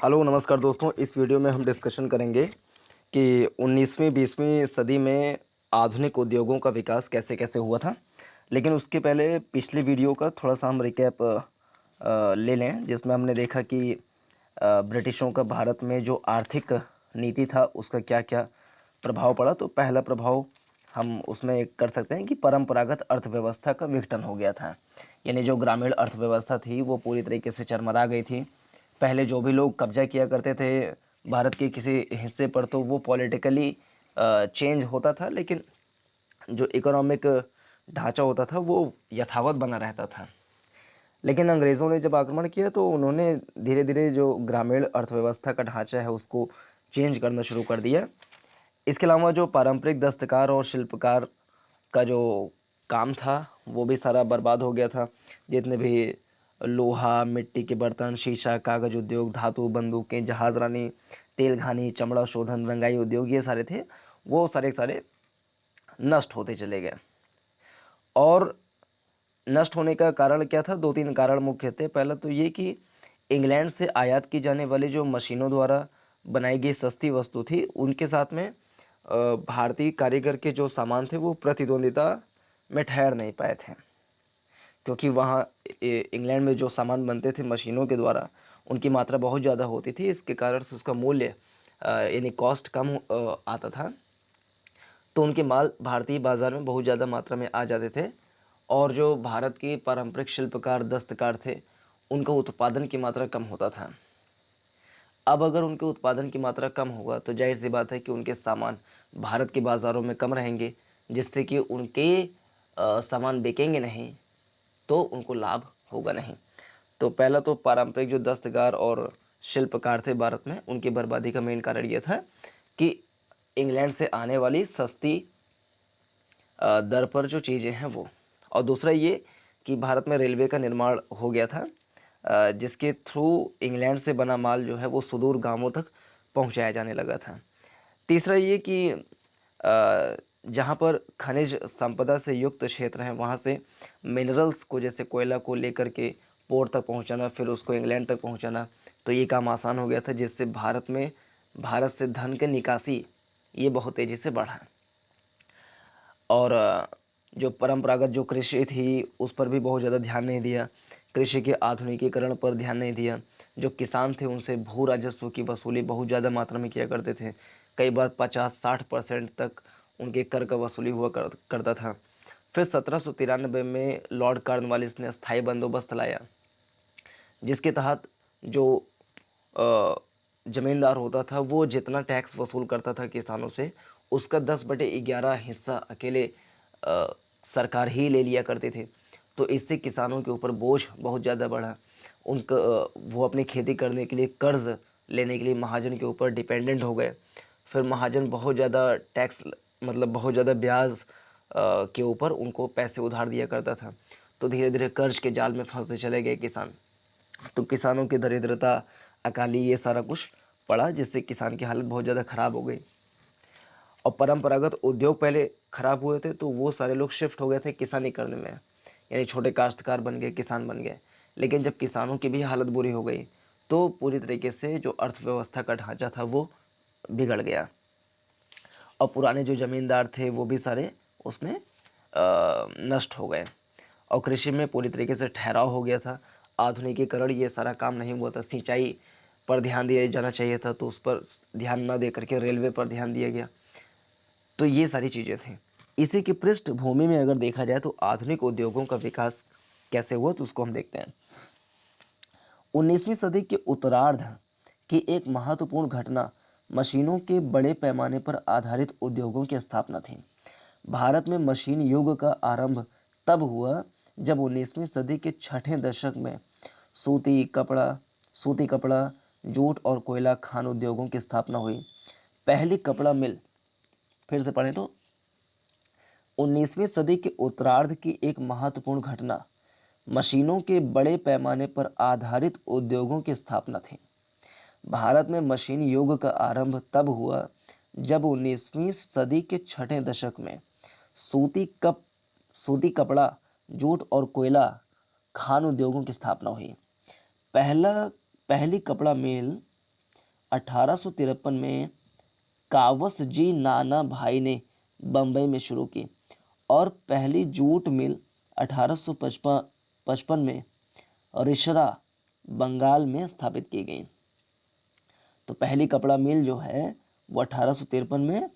Hello नमस्कार दोस्तों। इस वीडियो में हम डिस्कशन करेंगे कि 19वीं 20वीं सदी में आधुनिक उद्योगों का विकास कैसे-कैसे हुआ था। लेकिन उसके पहले पिछले वीडियो का थोड़ा-सा हम रिकैप ले लें, जिसमें हमने देखा कि ब्रिटिशों का भारत में जो आर्थिक नीति था उसका क्या-क्या प्रभाव पड़ा। तो पहला प्रभाव हम उसमें कर सकते हैं कि परंपरागत अर्थव्यवस्था का विघटन हो गया था। यानी जो ग्रामीण अर्थव्यवस्था थी वो पूरी तरीके से चरमरा गई थी। पहले जो भी लोग कब्ज़ा किया करते थे भारत के किसी हिस्से पर, तो वो पॉलिटिकली चेंज होता था, लेकिन जो इकोनॉमिक ढाँचा होता था वो यथावत बना रहता था। लेकिन अंग्रेज़ों ने जब आक्रमण किया तो उन्होंने धीरे-धीरे जो ग्रामीण अर्थव्यवस्था का ढाँचा है उसको चेंज करना शुरू कर दिया। इसके अलावा जो पारंपरिक दस्तकार और शिल्पकार का जो काम था वो भी सारा बर्बाद हो गया था। जितने भी लोहा, मिट्टी के बर्तन, शीशा, कागज़ उद्योग, धातु, बंदूकें, जहाज़रानी, तेलघानी, चमड़ा शोधन, रंगाई उद्योग, ये सारे थे, वो सारे के सारे नष्ट होते चले गए। और नष्ट होने का कारण क्या था? 2-3 कारण मुख्य थे। पहला तो ये कि इंग्लैंड से आयात की जाने वाली जो मशीनों द्वारा बनाई गई सस्ती वस्तु थी, उनके साथ में भारतीय कारीगर के जो सामान थे वो प्रतिद्वंदिता में ठहर नहीं पाए थे। क्योंकि वहाँ इंग्लैंड में जो सामान बनते थे मशीनों के द्वारा, उनकी मात्रा बहुत ज़्यादा होती थी। इसके कारण से उसका मूल्य यानी कॉस्ट कम आता था। तो उनके माल भारतीय बाज़ार में बहुत ज़्यादा मात्रा में आ जाते थे, और जो भारत के पारंपरिक शिल्पकार, दस्तकार थे, उनका उत्पादन की मात्रा कम होता था। अब अगर उनके उत्पादन की मात्रा कम होगा तो ज़ाहिर-सी बात है कि उनके सामान भारत के बाज़ारों में कम रहेंगे, जिससे कि उनके सामान बिकेंगे नहीं, तो उनको लाभ होगा नहीं। तो पहला तो पारंपरिक जो दस्तकार और शिल्पकार थे भारत में, उनकी बर्बादी का मेन कारण ये था कि इंग्लैंड से आने वाली सस्ती दर पर जो चीज़ें हैं वो। और दूसरा ये कि भारत में रेलवे का निर्माण हो गया था, जिसके थ्रू इंग्लैंड से बना माल जो है वो सुदूर गाँवों तक पहुँचाया जाने लगा था। तीसरा ये कि जहाँ पर खनिज संपदा से युक्त क्षेत्र हैं वहाँ से मिनरल्स को, जैसे कोयला को लेकर के पोर्ट तक पहुँचाना, फिर उसको इंग्लैंड तक पहुँचाना, तो ये काम आसान हो गया था, जिससे भारत से धन की निकासी ये बहुत तेज़ी से बढ़ा। और जो परंपरागत जो कृषि थी उस पर भी बहुत ज़्यादा ध्यान नहीं दिया। कृषि के आधुनिकीकरण पर ध्यान नहीं दिया। जो किसान थे उनसे भू राजस्व की वसूली बहुत ज़्यादा मात्रा में किया करते थे। कई बार 50-60% तक उनके कर का वसूली हुआ करता था। फिर 1793 में लॉर्ड कॉर्नवालिस ने स्थायी बंदोबस्त लाया, जिसके तहत जो अ, ज़मींदार होता था वो जितना टैक्स वसूल करता था किसानों से, उसका 10/11 हिस्सा अकेले सरकार ही ले लिया करती थी। तो इससे किसानों के ऊपर बोझ बहुत ज़्यादा बढ़ा। वो अपनी खेती करने के लिए कर्ज़ लेने के लिए महाजन के ऊपर डिपेंडेंट हो गए। फिर महाजन बहुत ज़्यादा टैक्स, मतलब बहुत ज़्यादा ब्याज के ऊपर उनको पैसे उधार दिया करता था। तो धीरे-धीरे कर्ज़ के जाल में फँसते चले गए किसान। तो किसानों की दरिद्रता, अकाली, ये सारा कुछ पड़ा, जिससे किसान की हालत बहुत ज़्यादा ख़राब हो गई। और परंपरागत उद्योग पहले ख़राब हुए थे तो वो सारे लोग शिफ्ट हो गए थे किसानी करने में, यानी छोटे काश्तकार बन गए, किसान बन गए। लेकिन जब किसानों की भी हालत बुरी हो गई तो पूरी तरीके से जो अर्थव्यवस्था का ढांचा था वो बिगड़ गया, और पुराने जो ज़मींदार थे वो भी सारे उसमें नष्ट हो गए, और कृषि में पूरी तरीके से ठहराव हो गया था। आधुनिकीकरण ये सारा काम नहीं हुआ था। सिंचाई पर ध्यान दिया जाना चाहिए था तो उस पर ध्यान ना दे करके रेलवे पर ध्यान दिया गया। तो ये सारी चीज़ें थी। इसी की पृष्ठभूमि में अगर देखा जाए तो आधुनिक उद्योगों का विकास कैसे हुआ, तो उसको हम देखते हैं। 19वीं सदी के उत्तरार्ध की एक महत्वपूर्ण घटना मशीनों के बड़े पैमाने पर आधारित उद्योगों की स्थापना थी। भारत में मशीन युग का आरंभ तब हुआ जब 19वीं सदी के छठे दशक में सूती कपड़ा, जूट और कोयला खान उद्योगों की स्थापना हुई। पहली कपड़ा मिल, फिर से पढ़ें तो, 19वीं सदी के उत्तरार्ध की एक महत्वपूर्ण घटना मशीनों के बड़े पैमाने पर आधारित उद्योगों की स्थापना थी। भारत में मशीन युग का आरंभ तब हुआ जब 19वीं सदी के छठे दशक में सूती कप सूती कपड़ा, जूट और कोयला खान उद्योगों की स्थापना हुई। पहला पहली कपड़ा मिल 1853 में कावसजी नाना भाई ने बम्बई में शुरू की और पहली जूट मिल 1855 में रिसरा बंगाल में स्थापित की गई। तो पहली कपड़ा मिल जो है वो 1853 में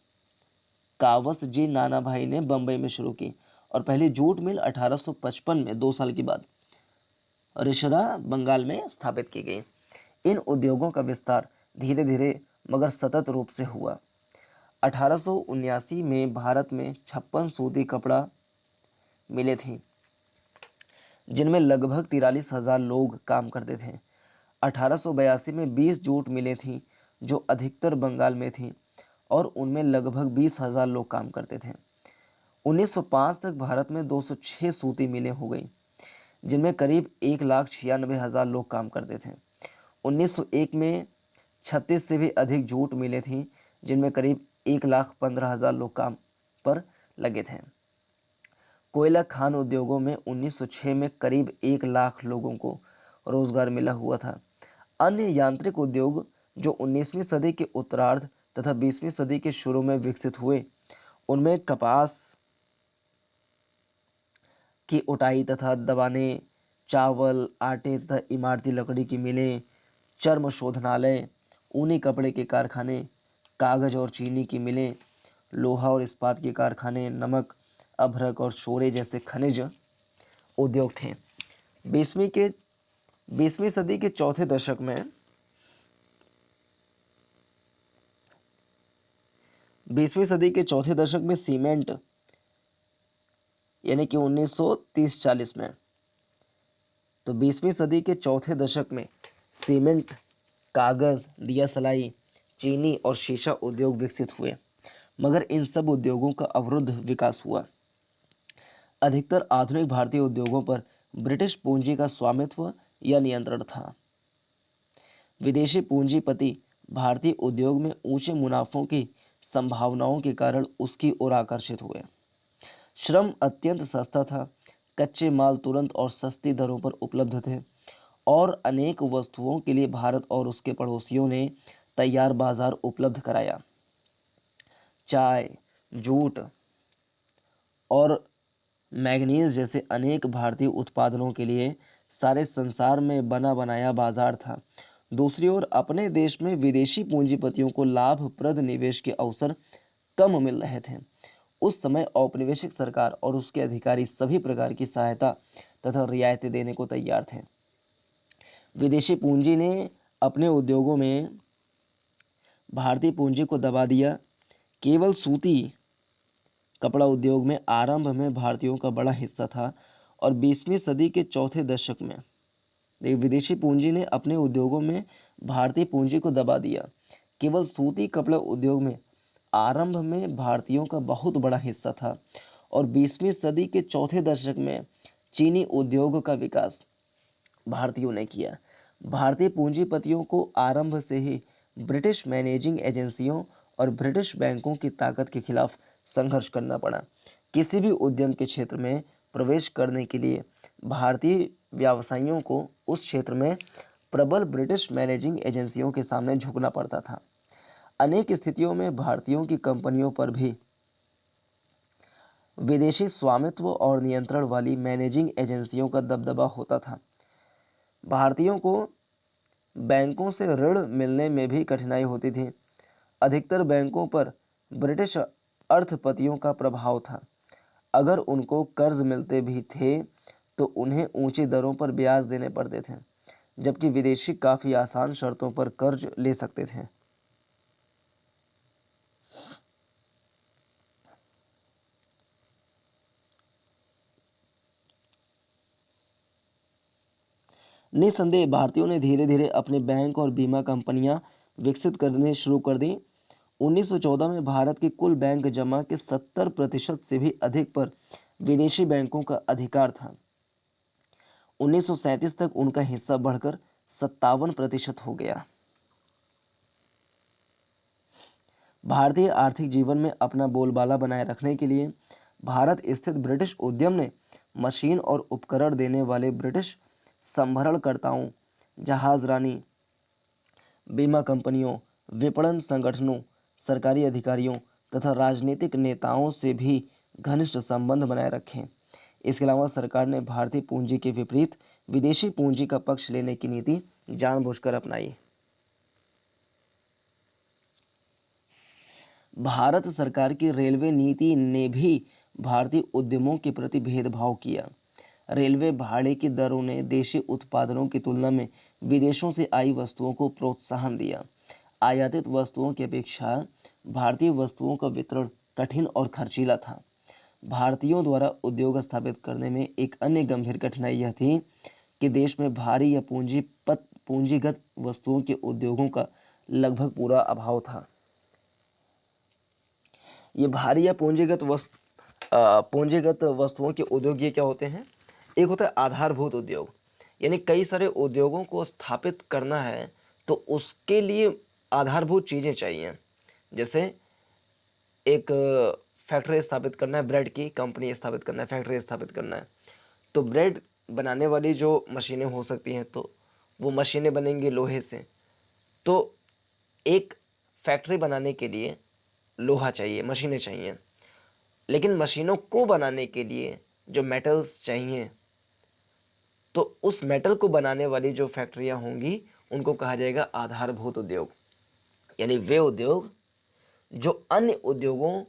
कावसजी नाना भाई ने बम्बई में शुरू की और पहली जूट मिल 1855 में 2 साल के बाद रिसरा बंगाल में स्थापित की गई। इन उद्योगों का विस्तार धीरे धीरे मगर सतत रूप से हुआ। 1879 में भारत में 56 सूती कपड़ा मिले थी जिनमें लगभग 43,000 लोग काम करते थे। 1882 में 20 जूट मिलें थीं जो अधिकतर बंगाल में थीं और उनमें लगभग 20,000 लोग काम करते थे। 1905 तक भारत में 206 सूती मिलें हो गई जिनमें करीब 1,96,000 लोग काम करते थे। 1901 में 36 से भी अधिक जूट मिलें थीं जिनमें करीब 1,15,000 लोग काम पर लगे थे। कोयला खान उद्योगों में 1906 में करीब 1 लाख लोगों को रोजगार मिला हुआ था। अन्य यांत्रिक उद्योग जो 19वीं सदी के उत्तरार्ध तथा 20वीं सदी के शुरू में विकसित हुए उनमें कपास की उटाई तथा दबाने, चावल, आटे तथा इमारती लकड़ी की मिलें, चर्म शोधनालय, ऊनी कपड़े के कारखाने, कागज और चीनी की मिलें, लोहा और इस्पात के कारखाने, नमक, अभ्रक और शोरे जैसे खनिज उद्योग थे। 20वीं सदी के चौथे दशक में 20वीं सदी के चौथे दशक में सीमेंट यानी कि 1930-40 में, तो 20वीं सदी के चौथे दशक में सीमेंट, कागज, दिया सलाई, चीनी और शीशा उद्योग विकसित हुए मगर इन सब उद्योगों का अवरुद्ध विकास हुआ। अधिकतर आधुनिक भारतीय उद्योगों पर ब्रिटिश पूंजी का स्वामित्व या नियंत्रण था। विदेशी पूंजीपति भारतीय उद्योग में ऊंचे मुनाफों की संभावनाओं के कारण उसकी ओर आकर्षित हुए। श्रम अत्यंत सस्ता था, कच्चे माल तुरंत और सस्ती दरों पर उपलब्ध थे और अनेक वस्तुओं के लिए भारत और उसके पड़ोसियों ने तैयार बाजार उपलब्ध कराया। चाय, जूट और मैग्नीज जैसे अनेक भारतीय उत्पादनों के लिए सारे संसार में बना बनाया बाजार था। दूसरी ओर अपने देश में विदेशी पूंजीपतियों को लाभप्रद निवेश के अवसर कम मिल रहे थे। उस समय औपनिवेशिक सरकार और उसके अधिकारी सभी प्रकार की सहायता तथा रियायतें देने को तैयार थे। विदेशी पूंजी ने अपने उद्योगों में भारतीय पूंजी को दबा दिया। केवल सूती कपड़ा उद्योग में आरंभ में भारतीयों का बड़ा हिस्सा था और 20वीं सदी के चौथे दशक में विदेशी पूंजी ने अपने उद्योगों में भारतीय पूंजी को दबा दिया। केवल सूती कपड़ा उद्योग में आरंभ में भारतीयों का बहुत बड़ा हिस्सा था और 20वीं सदी के चौथे दशक में चीनी उद्योग का विकास भारतीयों ने किया। भारतीय पूंजीपतियों को आरंभ से ही ब्रिटिश मैनेजिंग एजेंसियों और ब्रिटिश बैंकों की ताकत के खिलाफ संघर्ष करना पड़ा। किसी भी उद्यम के क्षेत्र में प्रवेश करने के लिए भारतीय व्यवसायियों को उस क्षेत्र में प्रबल ब्रिटिश मैनेजिंग एजेंसियों के सामने झुकना पड़ता था। अनेक स्थितियों में भारतीयों की कंपनियों पर भी विदेशी स्वामित्व और नियंत्रण वाली मैनेजिंग एजेंसियों का दबदबा होता था। भारतीयों को बैंकों से ऋण मिलने में भी कठिनाई होती थी। अधिकतर बैंकों पर ब्रिटिश अर्थपतियों का प्रभाव था। अगर उनको कर्ज मिलते भी थे तो उन्हें ऊंची दरों पर ब्याज देने पड़ते थे, जबकि विदेशी काफ़ी आसान शर्तों पर कर्ज ले सकते थे। निस्संदेह भारतीयों ने धीरे धीरे अपने बैंक और बीमा कंपनियां विकसित करने शुरू कर दी। 1914 में भारत की कुल बैंक जमा के 70% से भी अधिक पर विदेशी बैंकों का अधिकार था। 1937 तक उनका हिस्सा बढ़कर 57% हो गया। भारतीय आर्थिक जीवन में अपना बोलबाला बनाए रखने के लिए भारत स्थित ब्रिटिश उद्यम ने मशीन और उपकरण देने वाले ब्रिटिश संभरणकर्ताओं, जहाजरानी, बीमा कंपनियों विपणन संगठनों, सरकारी अधिकारियों तथा राजनीतिक नेताओं से भी घनिष्ठ संबंध बनाए रखे। इसके अलावा सरकार ने भारतीय पूंजी के विपरीत विदेशी पूंजी का पक्ष लेने की नीति जानबूझकर अपनाई। भारत सरकार की रेलवे नीति ने भी भारतीय उद्यमों के प्रति भेदभाव किया। रेलवे भाड़े की दरों ने देशी उत्पादनों की तुलना में विदेशों से आई वस्तुओं को प्रोत्साहन दिया। आयातित वस्तुओं की अपेक्षा भारतीय वस्तुओं का वितरण कठिन और खर्चीला था। भारतीयों द्वारा उद्योग स्थापित करने में एक अन्य गंभीर कठिनाई यह थी कि देश में भारी या पूंजीगत वस्तुओं के उद्योगों का लगभग पूरा अभाव था। ये भारी या पूंजीगत वस्तुओं के उद्योग ये क्या होते हैं? एक होता है आधारभूत उद्योग, यानी कई सारे उद्योगों को स्थापित करना है तो उसके लिए आधारभूत चीज़ें चाहिए। जैसे एक फैक्ट्री स्थापित करना है, ब्रेड की कंपनी स्थापित करना है, फैक्ट्री स्थापित करना है, तो ब्रेड बनाने वाली जो मशीनें हो सकती हैं तो वो मशीनें बनेंगी लोहे से। तो एक फैक्ट्री बनाने के लिए लोहा चाहिए, मशीनें चाहिए, लेकिन मशीनों को बनाने के लिए जो मेटल्स चाहिए, तो उस मेटल को बनाने वाली जो फैक्ट्रियां होंगी उनको कहा जाएगा आधारभूत उद्योग। यानी वे उद्योग जो अन्य उद्योगों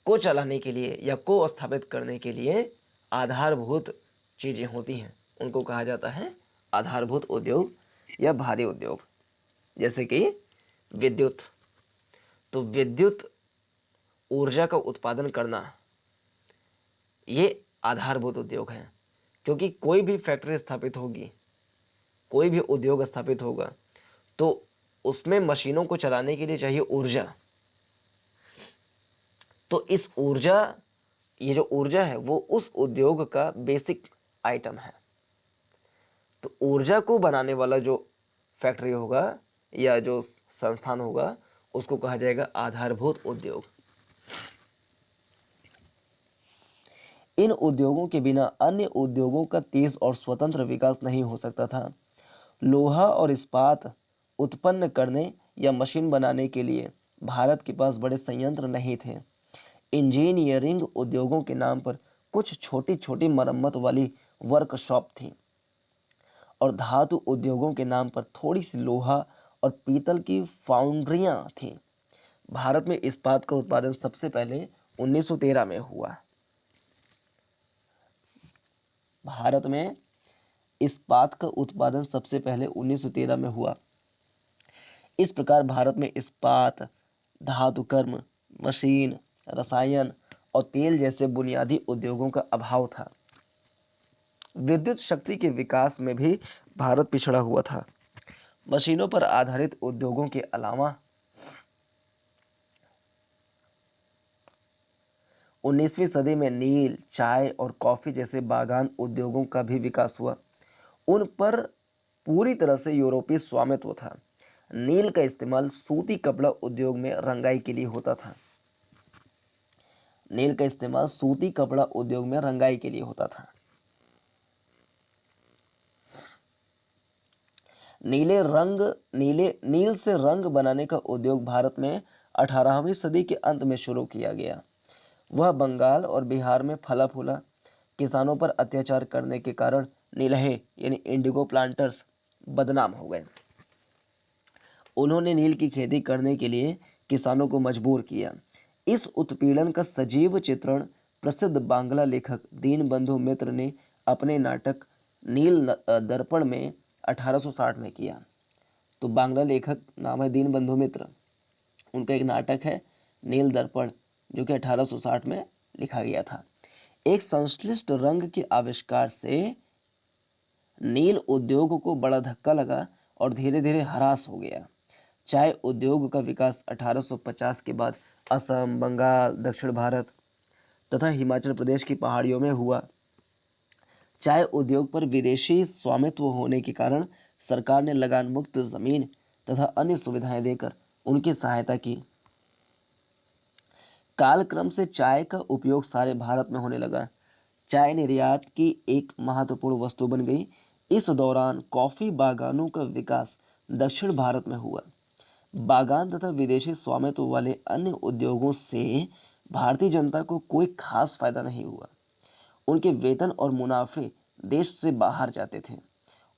को चलाने के लिए या को स्थापित करने के लिए आधारभूत चीज़ें होती हैं, उनको कहा जाता है आधारभूत उद्योग या भारी उद्योग। जैसे कि विद्युत, तो विद्युत ऊर्जा का उत्पादन करना ये आधारभूत उद्योग है, क्योंकि कोई भी फैक्ट्री स्थापित होगी, कोई भी उद्योग स्थापित होगा तो उसमें मशीनों को चलाने के लिए चाहिए ऊर्जा। तो इस ऊर्जा, ये जो ऊर्जा है वो उस उद्योग का बेसिक आइटम है। तो ऊर्जा को बनाने वाला जो फैक्ट्री होगा या जो संस्थान होगा उसको कहा जाएगा आधारभूत उद्योग। इन उद्योगों के बिना अन्य उद्योगों का तेज और स्वतंत्र विकास नहीं हो सकता था। लोहा और इस्पात उत्पन्न करने या मशीन बनाने के लिए भारत के पास बड़े संयंत्र नहीं थे। इंजीनियरिंग उद्योगों के नाम पर कुछ छोटी छोटी मरम्मत वाली वर्कशॉप थी और धातु उद्योगों के नाम पर थोड़ी सी लोहा और पीतल की फाउंड्रियां थीं। भारत में इस्पात का उत्पादन सबसे पहले 1913 में हुआ। भारत में इस्पात का उत्पादन सबसे पहले 1913 में हुआ। इस प्रकार भारत में इस्पात, धातुकर्म, मशीन, रसायन और तेल जैसे बुनियादी उद्योगों का अभाव था। विद्युत शक्ति के विकास में भी भारत पिछड़ा हुआ था। मशीनों पर आधारित उद्योगों के अलावा 19वीं सदी में नील, चाय और कॉफ़ी जैसे बागान उद्योगों का भी विकास हुआ। उन पर पूरी तरह से यूरोपीय स्वामित्व था। नील का इस्तेमाल सूती कपड़ा उद्योग में रंगाई के लिए होता था। नील का इस्तेमाल सूती कपड़ा उद्योग में रंगाई के लिए होता था। नील से रंग बनाने का उद्योग भारत में 18वीं सदी के अंत में शुरू किया गया। वह बंगाल और बिहार में फला फूला। किसानों पर अत्याचार करने के कारण नीलहे यानी इंडिगो प्लांटर्स बदनाम हो गए। उन्होंने नील की खेती करने के लिए किसानों को मजबूर किया। इस उत्पीड़न का सजीव चित्रण प्रसिद्ध बांग्ला लेखक दीनबंधु मित्र ने अपने नाटक नील दर्पण में 1860 में किया। तो बांग्ला लेखक नाम है दीनबंधु मित्र, उनका एक नाटक है नील दर्पण जो कि 1860 में लिखा गया था। एक संश्लिष्ट रंग के आविष्कार से नील उद्योग को बड़ा धक्का लगा और धीरे धीरे ह्रास हो गया। चाय उद्योग का विकास 1850 के बाद असम, बंगाल, दक्षिण भारत तथा हिमाचल प्रदेश की पहाड़ियों में हुआ। चाय उद्योग पर विदेशी स्वामित्व होने के कारण सरकार ने लगान मुक्त जमीन तथा अन्य सुविधाएं देकर उनकी सहायता की। कालक्रम से चाय का उपयोग सारे भारत में होने लगा। चाय निर्यात की एक महत्वपूर्ण वस्तु बन गई। इस दौरान कॉफ़ी बागानों का विकास दक्षिण भारत में हुआ। बागान तथा विदेशी स्वामित्व वाले अन्य उद्योगों से भारतीय जनता को कोई खास फायदा नहीं हुआ। उनके वेतन और मुनाफे देश से बाहर जाते थे।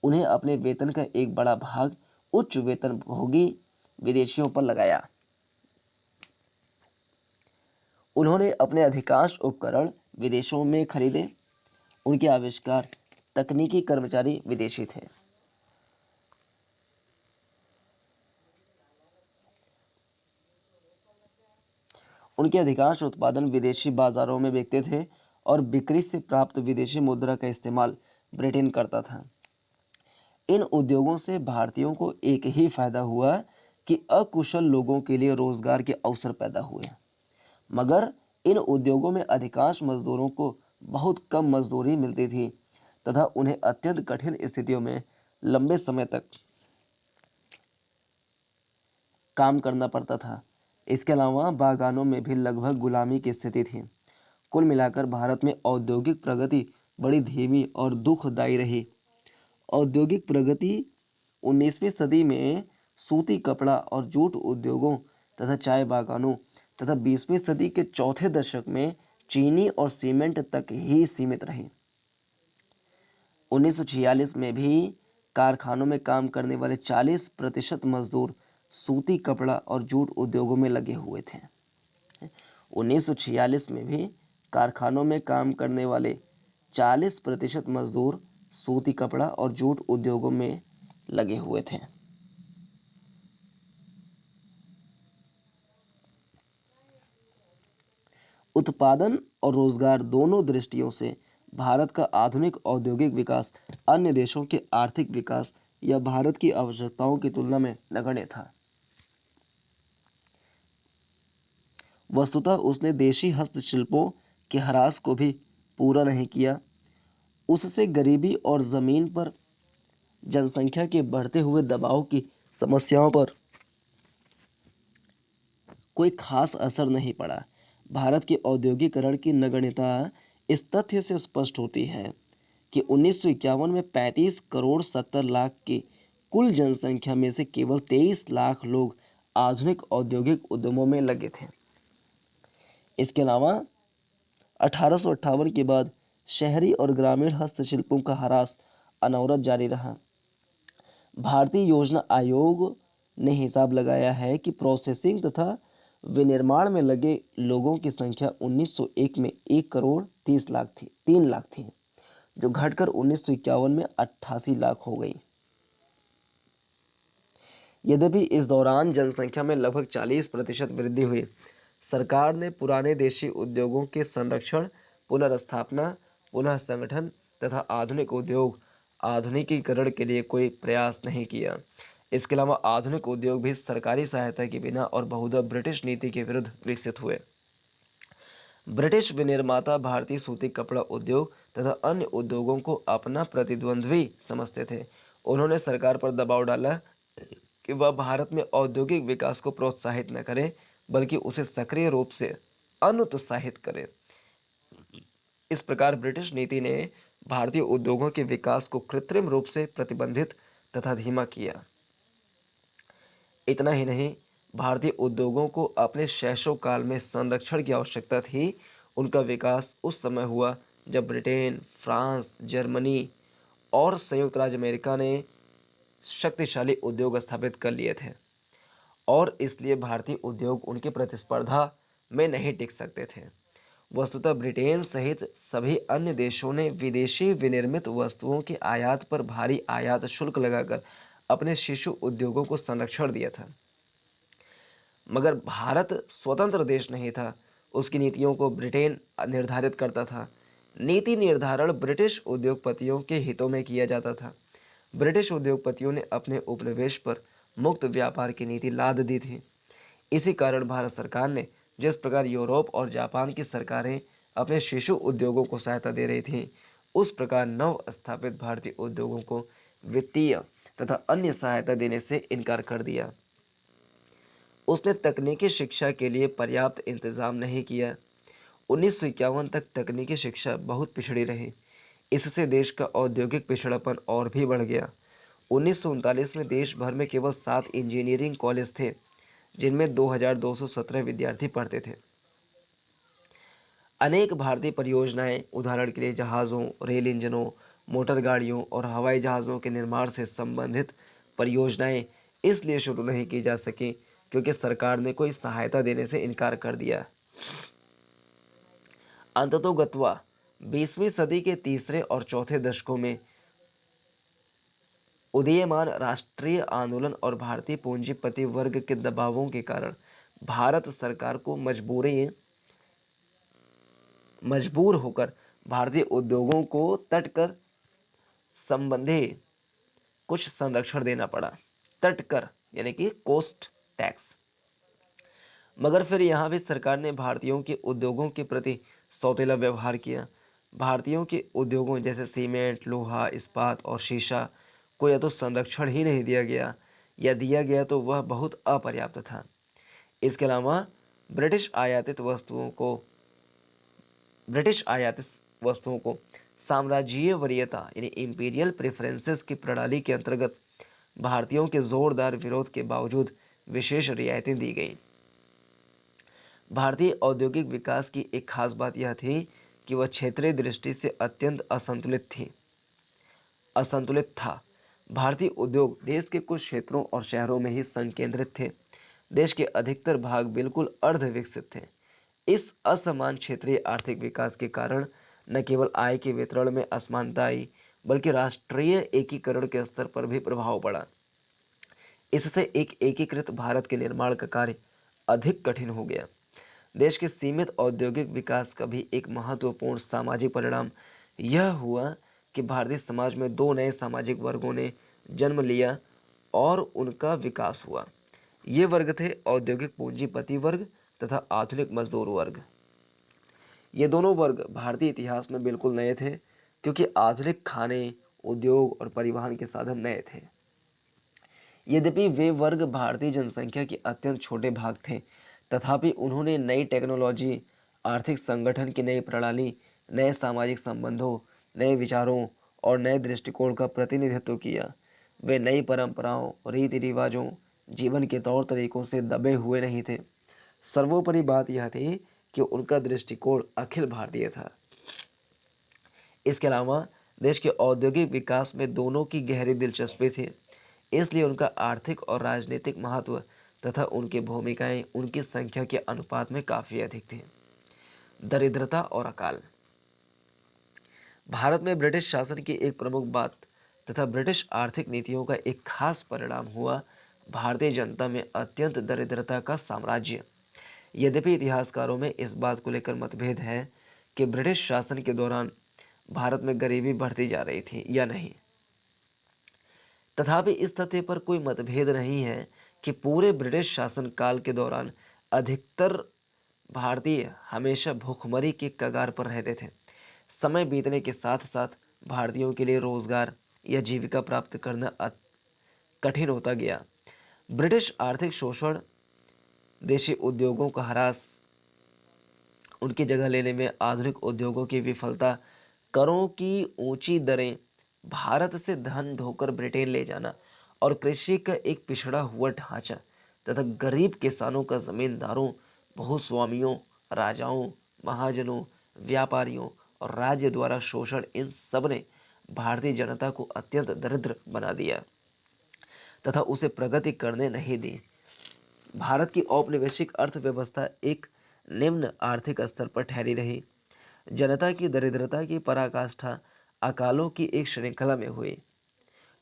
उन्हें अपने वेतन का एक बड़ा भाग उच्च वेतनभोगी विदेशियों पर लगाया। उन्होंने अपने अधिकांश उपकरण विदेशों में खरीदे। उनके आविष्कार, तकनीकी कर्मचारी विदेशी थे। उनके अधिकांश उत्पादन विदेशी बाजारों में बिकते थे और बिक्री से प्राप्त विदेशी मुद्रा का इस्तेमाल ब्रिटेन करता था। इन उद्योगों से भारतीयों को एक ही फायदा हुआ कि अकुशल लोगों के लिए रोजगार के अवसर पैदा हुए। मगर इन उद्योगों में अधिकांश मजदूरों को बहुत कम मजदूरी मिलती थी तथा उन्हें अत्यंत कठिन स्थितियों में लंबे समय तक काम करना पड़ता था। इसके अलावा बागानों में भी लगभग गुलामी की स्थिति थी। कुल मिलाकर भारत में औद्योगिक प्रगति बड़ी धीमी और दुखदायी रही। औद्योगिक प्रगति 19वीं सदी में सूती कपड़ा और जूट उद्योगों तथा चाय बागानों तथा 20वीं सदी के चौथे दशक में चीनी और सीमेंट तक ही सीमित रही। 1946 में भी कारखानों में काम करने वाले 40% मजदूर सूती कपड़ा और जूट उद्योगों में लगे हुए थे। 1946 में भी कारखानों में काम करने वाले 40% मजदूर सूती कपड़ा और जूट उद्योगों में लगे हुए थे। उत्पादन और रोजगार दोनों दृष्टियों से भारत का आधुनिक औद्योगिक विकास अन्य देशों के आर्थिक विकास या भारत की आवश्यकताओं की तुलना में नगण्य था। वस्तुतः उसने देशी हस्तशिल्पों के ह्रास को भी पूरा नहीं किया। उससे गरीबी और जमीन पर जनसंख्या के बढ़ते हुए दबाव की समस्याओं पर कोई खास असर नहीं पड़ा। भारत के औद्योगिकरण की नगण्यता इस तथ्य से स्पष्ट होती है कि 1951 में 35 करोड़ 70 लाख की कुल जनसंख्या में से केवल 23 लाख लोग आधुनिक औद्योगिक उद्यमों में लगे थे। इसके अलावा 1858 के बाद शहरी और ग्रामीण हस्तशिल्पों का ह्रास अनवरत जारी रहा। भारतीय योजना आयोग ने हिसाब लगाया है कि प्रोसेसिंग तथा विनिर्माण में लगे लोगों की संख्या 1901 में 1 करोड़ 30 लाख थी 3 लाख थी, जो घटकर 1951 में 88 लाख हो गई। यद्यपि इस दौरान जनसंख्या में लगभग 40% वृद्धि हुई, सरकार ने पुराने देशी उद्योगों के संरक्षण, पुनर्स्थापना, पुनः संगठन तथा आधुनिक उद्योग आधुनिकीकरण के लिए कोई प्रयास नहीं किया। इसके अलावा आधुनिक उद्योग भी सरकारी सहायता के बिना और बहुधा ब्रिटिश नीति के विरुद्ध विकसित हुए। ब्रिटिश विनिर्माता भारतीय सूती कपड़ा उद्योग तथा अन्य उद्योगों को अपना प्रतिद्वंद्वी समझते थे। उन्होंने सरकार पर दबाव डाला कि वह भारत में औद्योगिक विकास को प्रोत्साहित न करे, बल्कि उसे सक्रिय रूप से अनुत्साहित करे। इस प्रकार ब्रिटिश नीति ने भारतीय उद्योगों के विकास को कृत्रिम रूप से प्रतिबंधित तथा धीमा किया। इतना ही नहीं, भारतीय उद्योगों को अपने शैशव काल में संरक्षण की आवश्यकता थी। उनका विकास उस समय हुआ जब ब्रिटेन, फ्रांस, जर्मनी और संयुक्त राज्य अमेरिका ने शक्तिशाली उद्योग स्थापित कर लिए थे और इसलिए भारतीय उद्योग उनकी प्रतिस्पर्धा में नहीं टिक सकते थे। वस्तुतः ब्रिटेन सहित सभी अन्य देशों ने विदेशी विनिर्मित वस्तुओं के आयात पर भारी आयात शुल्क लगाकर अपने शिशु उद्योगों को संरक्षण दिया था। मगर भारत स्वतंत्र देश नहीं था, उसकी नीतियों को ब्रिटेन निर्धारित करता था। नीति निर्धारण ब्रिटिश उद्योगपतियों के हितों में किया जाता था। ब्रिटिश उद्योगपतियों ने अपने उपनिवेश पर मुक्त व्यापार की नीति लाद दी थी। इसी कारण भारत सरकार ने जिस प्रकार यूरोप और जापान की सरकारें अपने शिशु उद्योगों को सहायता दे रही थीं, उस प्रकार नव स्थापित भारतीय उद्योगों को वित्तीय तथा अन्य सहायता देने से इनकार कर दिया। उसने तकनीकी शिक्षा के लिए पर्याप्त इंतजाम नहीं किया। 1951 तक तकनीकी शिक्षा बहुत पिछड़ी रही। इससे देश का औद्योगिक पिछड़ापन और भी बढ़ गया। 1939 में देश भर में केवल 7 इंजीनियरिंग कॉलेज थे, जिनमें 2217 विद्यार्थी पढ़ते थे। अनेक भारतीय परियोजनाएं, उदाहरण के लिए जहाज़ों, रेल इंजनों, मोटर गाड़ियों और हवाई जहाज़ों के निर्माण से संबंधित परियोजनाएं इसलिए शुरू नहीं की जा सकीं क्योंकि सरकार ने कोई सहायता देने से इनकार कर दिया। अंततोगत्वा 20वीं सदी के तीसरे और चौथे दशकों में उदीयमान राष्ट्रीय आंदोलन और भारतीय पूंजीपति वर्ग के दबावों के कारण भारत सरकार को मजबूर होकर भारतीय उद्योगों को तटकर संबंधी कुछ संरक्षण देना पड़ा। तटकर यानी कि कोस्ट टैक्स। मगर फिर यहाँ भी सरकार ने भारतीयों के उद्योगों के प्रति सौतेला व्यवहार किया। भारतीयों के उद्योगों जैसे सीमेंट, लोहा, इस्पात और शीशा को या तो संरक्षण ही नहीं दिया गया या दिया गया तो वह बहुत अपर्याप्त था। इसके अलावा ब्रिटिश आयातित वस्तुओं को ब्रिटिश आयातित वस्तुओं को साम्राज्यीय वरीयता यानी इंपीरियल प्रेफरेंसेस की प्रणाली के अंतर्गत भारतीयों के जोरदार विरोध के बावजूद विशेष रियायतें दी गईं। भारतीय औद्योगिक विकास की एक खास बात यह थी कि वह क्षेत्रीय दृष्टि से अत्यंत असंतुलित था। भारतीय उद्योग देश के कुछ क्षेत्रों और शहरों में ही संकेंद्रित थे। देश के अधिकतर भाग बिल्कुल अर्ध विकसित थे। इस असमान क्षेत्रीय आर्थिक विकास के कारण न केवल आय के वितरण में असमानता आई, बल्कि राष्ट्रीय एकीकरण के स्तर पर भी प्रभाव पड़ा। इससे एक एकीकृत भारत के निर्माण का कार्य अधिक कठिन हो गया। देश के सीमित औद्योगिक विकास का भी एक महत्वपूर्ण सामाजिक परिणाम यह हुआ कि भारतीय समाज में दो नए सामाजिक वर्गों ने जन्म लिया और उनका विकास हुआ। ये वर्ग थे औद्योगिक पूंजीपति वर्ग तथा आधुनिक मजदूर वर्ग। ये दोनों वर्ग भारतीय इतिहास में बिल्कुल नए थे क्योंकि आधुनिक खाने, उद्योग और परिवहन के साधन नए थे। यद्यपि वे वर्ग भारतीय जनसंख्या के अत्यंत छोटे भाग थे, तथापि उन्होंने नई टेक्नोलॉजी, आर्थिक संगठन की नई प्रणाली, नए सामाजिक संबंधों, नए विचारों और नए दृष्टिकोण का प्रतिनिधित्व किया। वे नई परंपराओं, रीति रिवाजों, जीवन के तौर तरीकों से दबे हुए नहीं थे। सर्वोपरि बात यह थी कि उनका दृष्टिकोण अखिल भारतीय था। इसके अलावा देश के औद्योगिक विकास में दोनों की गहरी दिलचस्पी थी, इसलिए उनका आर्थिक और राजनीतिक महत्व तथा उनकी भूमिकाएं उनकी संख्या के अनुपात में काफी अधिक थी। दरिद्रता और अकाल। भारत में ब्रिटिश शासन की एक प्रमुख बात तथा ब्रिटिश आर्थिक नीतियों का एक खास परिणाम हुआ भारतीय जनता में अत्यंत दरिद्रता का साम्राज्य। यद्यपि इतिहासकारों में इस बात को लेकर मतभेद है कि ब्रिटिश शासन के दौरान भारत में गरीबी बढ़ती जा रही थी या नहीं, तथापि इस तथ्य पर कोई मतभेद नहीं है कि पूरे ब्रिटिश शासन काल के दौरान अधिकतर भारतीय हमेशा भूखमरी के कगार पर रहते थे। समय बीतने के साथ साथ भारतीयों के लिए रोजगार या जीविका प्राप्त करना कठिन होता गया। ब्रिटिश आर्थिक शोषण, देशी उद्योगों का ह्रास, उनकी जगह लेने में आधुनिक उद्योगों की विफलता, करों की ऊंची दरें, भारत से धन ढोकर ब्रिटेन ले जाना और कृषि का एक पिछड़ा हुआ ढांचा तथा गरीब किसानों का जमींदारों, भूस्वामियों, राजाओं, महाजनों, व्यापारियों और राज्य द्वारा शोषण, इन सब ने भारतीय जनता को अत्यंत दरिद्र बना दिया तथा उसे प्रगति करने नहीं दी। भारत की औपनिवेशिक अर्थव्यवस्था एक निम्न आर्थिक स्तर पर ठहरी रही। जनता की दरिद्रता की पराकाष्ठा अकालों की एक श्रृंखला में हुई,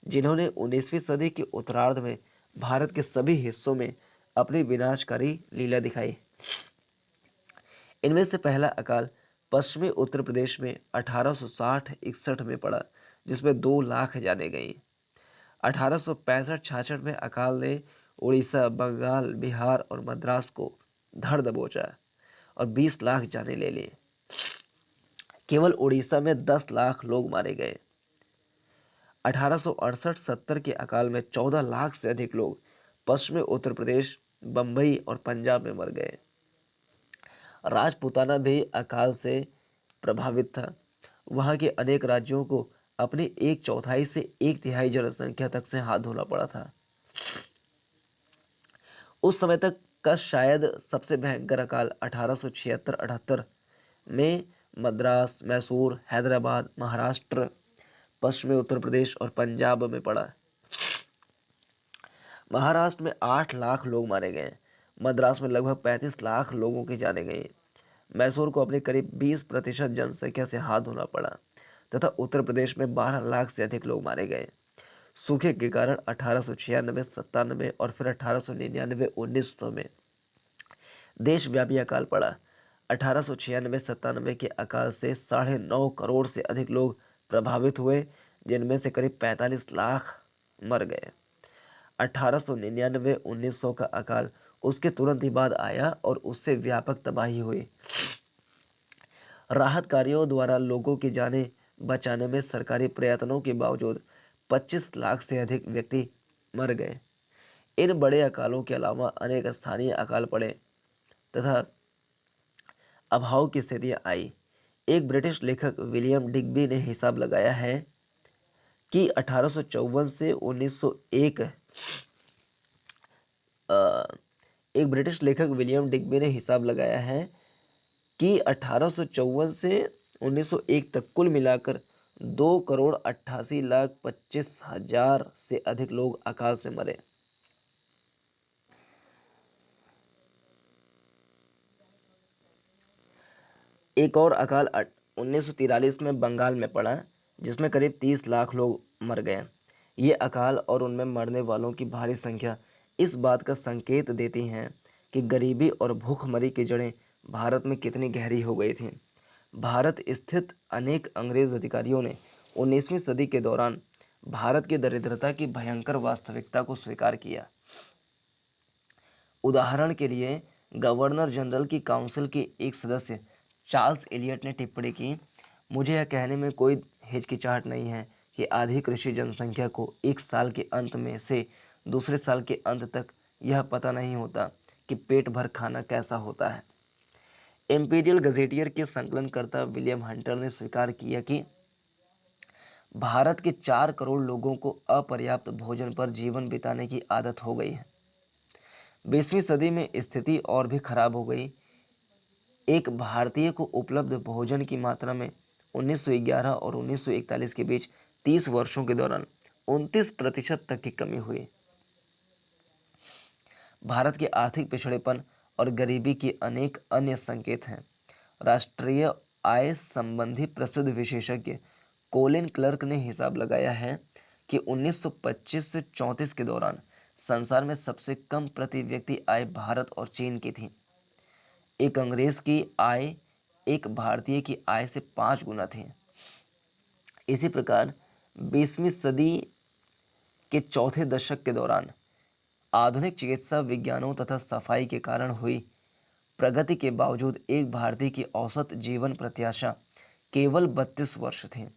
जिन्होंने 19वीं सदी के उत्तरार्ध में भारत के सभी हिस्सों में अपनी विनाशकारी लीला दिखाई। इनमें से पहला अकाल पश्चिमी उत्तर प्रदेश में 1860-61 में पड़ा, जिसमें 2 लाख जाने गई। 1865-66 में अकाल ने उड़ीसा, बंगाल, बिहार और मद्रास को धड़ दबोचा और 20 लाख जाने ले लिए। केवल उड़ीसा में 10 लाख लोग मारे गए। 1868-70 के अकाल में 14 लाख से अधिक लोग पश्चिमी उत्तर प्रदेश, बंबई और पंजाब में मर गए। राजपूताना भी अकाल से प्रभावित था। वहां के अनेक राज्यों को अपनी एक चौथाई से एक तिहाई जनसंख्या तक से हाथ धोना पड़ा था। उस समय तक का शायद सबसे भयंकर अकाल 1876-78 में मद्रास, मैसूर, हैदराबाद, महाराष्ट्र, पश्चिमी उत्तर प्रदेश और पंजाब में पड़ा। महाराष्ट्र में 8 लाख लोग मारे गए। मद्रास में लगभग 35 लाख लोगों की जाने गई। मैसूर को अपनी करीब 20% जनसंख्या से हाथ धोना पड़ा तथा उत्तर प्रदेश में 12 लाख से अधिक लोग मारे गए। सूखे के कारण 1896, 97 और फिर 1899, 1900 में देशव्यापी अकाल पड़ा। 1896-97 के अकाल से 9.5 करोड़ से अधिक लोग प्रभावित हुए, जिनमें से करीब 45 लाख मर गए। 1899-1900 का अकाल उसके तुरंत ही बाद आया और उससे व्यापक तबाही हुई। राहत कार्यों द्वारा लोगों की जानें बचाने में सरकारी प्रयत्नों के बावजूद 25 लाख से अधिक व्यक्ति मर गए। इन बड़े अकालों के अलावा अनेक स्थानीय अकाल पड़े तथा अभाव की स्थितियां आई। एक ब्रिटिश लेखक विलियम डिग्बी ने हिसाब लगाया है कि 1854 से 1901 एक ब्रिटिश लेखक विलियम डिग्बी ने हिसाब लगाया है कि 1854 से 1901 तक कुल मिलाकर 2,88,25,000 से अधिक लोग अकाल से मरे। एक और अकाल 1943 में बंगाल में पड़ा, जिसमें करीब 30 लाख लोग मर गए। ये अकाल और उनमें मरने वालों की भारी संख्या इस बात का संकेत देती हैं कि गरीबी और भूखमरी की जड़ें भारत में कितनी गहरी हो गई थीं। भारत स्थित अनेक अंग्रेज अधिकारियों ने 19वीं सदी के दौरान भारत की दरिद्रता की भयंकर वास्तविकता को स्वीकार किया। उदाहरण के लिए गवर्नर जनरल की काउंसिल के एक सदस्य चार्ल्स एलियट ने टिप्पणी की, मुझे यह कहने में कोई हिचकिचाहट नहीं है कि आधी कृषि जनसंख्या को एक साल के अंत में से दूसरे साल के अंत तक यह पता नहीं होता कि पेट भर खाना कैसा होता है। इम्पीरियल गजेटियर के संकलनकर्ता विलियम हंटर ने स्वीकार किया कि भारत के 4 करोड़ लोगों को अपर्याप्त भोजन पर जीवन बिताने की आदत हो गई है। 20वीं सदी में स्थिति और भी खराब हो गई। एक भारतीय को उपलब्ध भोजन की मात्रा में 1911 और 1941 के बीच 30 वर्षों के दौरान 29% तक की कमी हुई। भारत के आर्थिक पिछड़ेपन और गरीबी के अनेक अन्य संकेत हैं। राष्ट्रीय आय संबंधी प्रसिद्ध विशेषज्ञ कोलिन क्लर्क ने हिसाब लगाया है कि 1925 से 34 के दौरान संसार में सबसे कम प्रति व्यक्ति आय भारत और चीन की थी। एक अंग्रेज की आय एक भारतीय की आय से 5 गुना थी। इसी प्रकार 20वीं सदी के चौथे दशक के दौरान आधुनिक चिकित्सा विज्ञानों तथा सफाई के कारण हुई प्रगति के बावजूद एक भारतीय की औसत जीवन प्रत्याशा केवल 32 वर्ष थी।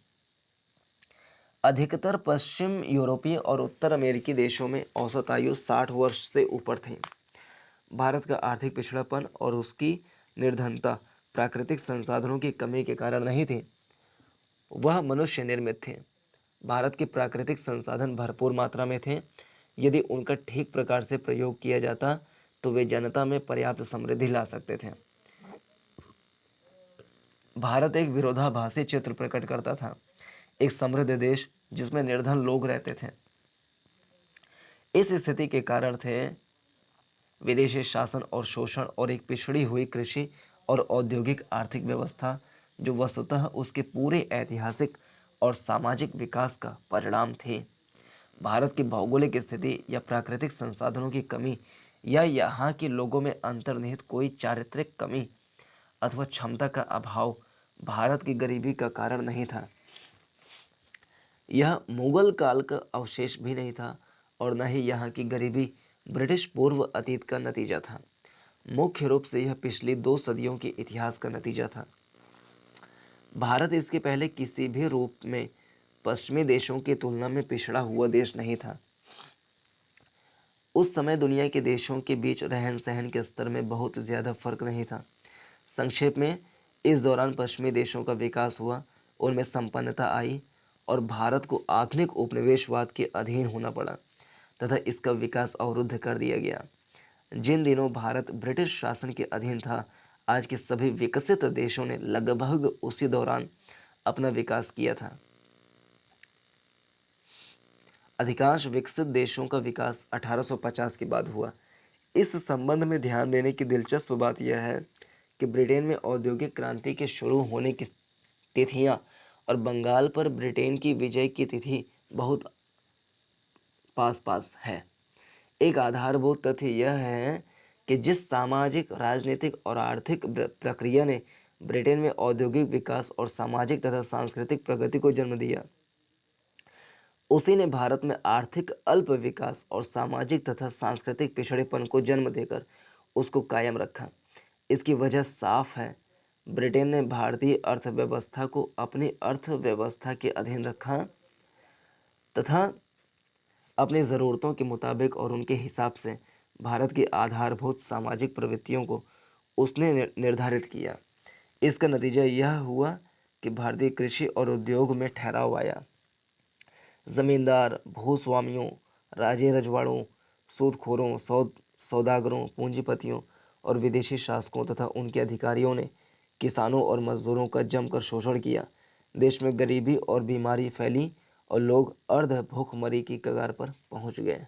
अधिकतर पश्चिम यूरोपीय और उत्तर अमेरिकी देशों में औसत आयु 60 वर्ष से ऊपर थी। भारत का आर्थिक पिछड़ापन और उसकी निर्धनता प्राकृतिक संसाधनों की कमी के कारण नहीं थी, वह मनुष्य निर्मित थे। भारत के प्राकृतिक संसाधन भरपूर मात्रा में थे। यदि उनका ठीक प्रकार से प्रयोग किया जाता तो वे जनता में पर्याप्त समृद्धि ला सकते थे। भारत एक विरोधाभासी चित्र प्रकट करता था, एक समृद्ध देश जिसमें निर्धन लोग रहते थे। इस स्थिति के कारण थे विदेशी शासन और शोषण और एक पिछड़ी हुई कृषि और औद्योगिक आर्थिक व्यवस्था, जो वस्तुतः उसके पूरे ऐतिहासिक और सामाजिक विकास का परिणाम थे। भारत की भौगोलिक स्थिति या प्राकृतिक संसाधनों की कमी या यहाँ के लोगों में अंतर्निहित कोई चारित्रिक कमी अथवा क्षमता का अभाव भारत की गरीबी का कारण नहीं था। यह मुगल काल का अवशेष भी नहीं था और न ही यहाँ की गरीबी ब्रिटिश पूर्व अतीत का नतीजा था। मुख्य रूप से यह पिछली 2 सदियों के इतिहास का नतीजा था। भारत इसके पहले किसी भी रूप में पश्चिमी देशों की तुलना में पिछड़ा हुआ देश नहीं था। उस समय दुनिया के देशों के बीच रहन सहन के स्तर में बहुत ज़्यादा फर्क नहीं था। संक्षेप में, इस दौरान पश्चिमी देशों का विकास हुआ, उनमें संपन्नता आई और भारत को आधुनिक उपनिवेशवाद के अधीन होना पड़ा तथा इसका विकास अवरुद्ध कर दिया गया। जिन दिनों भारत ब्रिटिश शासन के अधीन था, आज के सभी विकसित देशों ने लगभग उसी दौरान अपना विकास किया था। अधिकांश विकसित देशों का विकास 1850 के बाद हुआ। इस संबंध में ध्यान देने की दिलचस्प बात यह है कि ब्रिटेन में औद्योगिक क्रांति के शुरू होने की तिथियां और बंगाल पर ब्रिटेन की विजय की तिथि बहुत पास पास है। एक आधारभूत तथ्य यह है कि जिस सामाजिक, राजनीतिक और आर्थिक प्रक्रिया ने ब्रिटेन में औद्योगिक विकास और सामाजिक तथा सांस्कृतिक प्रगति को जन्म दिया, उसी ने भारत में आर्थिक अल्प विकास और सामाजिक तथा सांस्कृतिक पिछड़ेपन को जन्म देकर उसको कायम रखा। इसकी वजह साफ है। ब्रिटेन ने भारतीय अर्थव्यवस्था को अपनी अर्थव्यवस्था के अधीन रखा तथा अपनी ज़रूरतों के मुताबिक और उनके हिसाब से भारत की आधारभूत सामाजिक प्रवृत्तियों को उसने निर्धारित किया। इसका नतीजा यह हुआ कि भारतीय कृषि और उद्योग में ठहराव आया। जमींदार, भूस्वामियों, राजे रजवाड़ों, सूदखोरों, सौदागरों, पूंजीपतियों और विदेशी शासकों तथा उनके अधिकारियों ने किसानों और मजदूरों का जमकर शोषण किया। देश में गरीबी और बीमारी फैली और लोग अर्ध भूखमरी की कगार पर पहुंच गए।